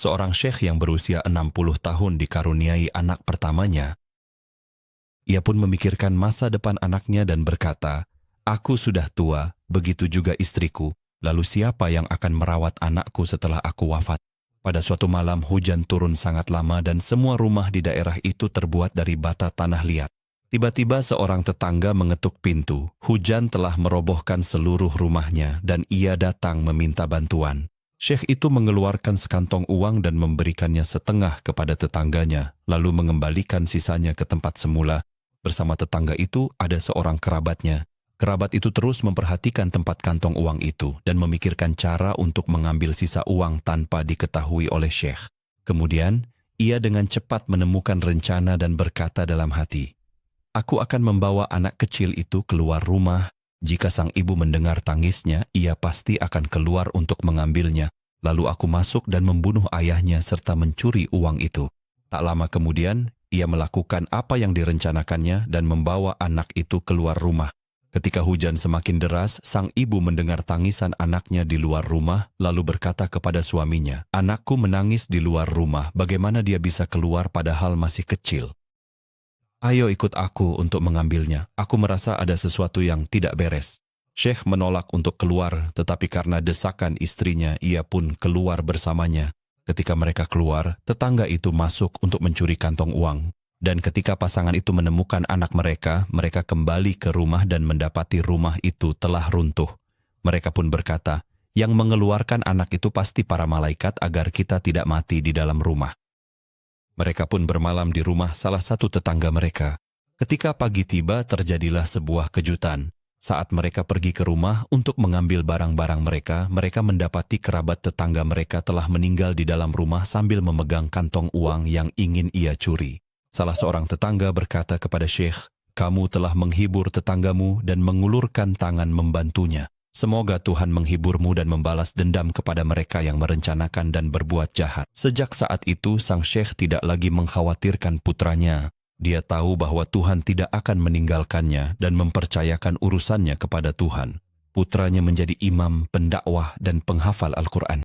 seorang syekh yang berusia 60 tahun dikaruniai anak pertamanya. Ia pun memikirkan masa depan anaknya dan berkata, "Aku sudah tua, begitu juga istriku. Lalu siapa yang akan merawat anakku setelah aku wafat?" Pada suatu malam hujan turun sangat lama dan semua rumah di daerah itu terbuat dari bata tanah liat. Tiba-tiba seorang tetangga mengetuk pintu. Hujan telah merobohkan seluruh rumahnya dan ia datang meminta bantuan. Syekh itu mengeluarkan sekantong uang dan memberikannya setengah kepada tetangganya, lalu mengembalikan sisanya ke tempat semula. Bersama tetangga itu ada seorang kerabatnya. Kerabat itu terus memperhatikan tempat kantong uang itu dan memikirkan cara untuk mengambil sisa uang tanpa diketahui oleh Syekh. Kemudian, ia dengan cepat menemukan rencana dan berkata dalam hati, "Aku akan membawa anak kecil itu keluar rumah. Jika sang ibu mendengar tangisnya, ia pasti akan keluar untuk mengambilnya. Lalu aku masuk dan membunuh ayahnya serta mencuri uang itu." Tak lama kemudian, ia melakukan apa yang direncanakannya dan membawa anak itu keluar rumah. Ketika hujan semakin deras, sang ibu mendengar tangisan anaknya di luar rumah, lalu berkata kepada suaminya, "Anakku menangis di luar rumah, bagaimana dia bisa keluar padahal masih kecil? Ayo ikut aku untuk mengambilnya. Aku merasa ada sesuatu yang tidak beres." Syekh menolak untuk keluar, tetapi karena desakan istrinya, ia pun keluar bersamanya. Ketika mereka keluar, tetangga itu masuk untuk mencuri kantong uang. Dan ketika pasangan itu menemukan anak mereka, mereka kembali ke rumah dan mendapati rumah itu telah runtuh. Mereka pun berkata, "Yang mengeluarkan anak itu pasti para malaikat agar kita tidak mati di dalam rumah." Mereka pun bermalam di rumah salah satu tetangga mereka. Ketika pagi tiba, terjadilah sebuah kejutan. Saat mereka pergi ke rumah untuk mengambil barang-barang mereka, mereka mendapati kerabat tetangga mereka telah meninggal di dalam rumah sambil memegang kantong uang yang ingin ia curi. Salah seorang tetangga berkata kepada Syekh, "Kamu telah menghibur tetanggamu dan mengulurkan tangan membantunya. Semoga Tuhan menghiburmu dan membalas dendam kepada mereka yang merencanakan dan berbuat jahat." Sejak saat itu, sang Syekh tidak lagi mengkhawatirkan putranya. Dia tahu bahwa Tuhan tidak akan meninggalkannya dan mempercayakan urusannya kepada Tuhan. Putranya menjadi imam, pendakwah, dan penghafal Al-Quran.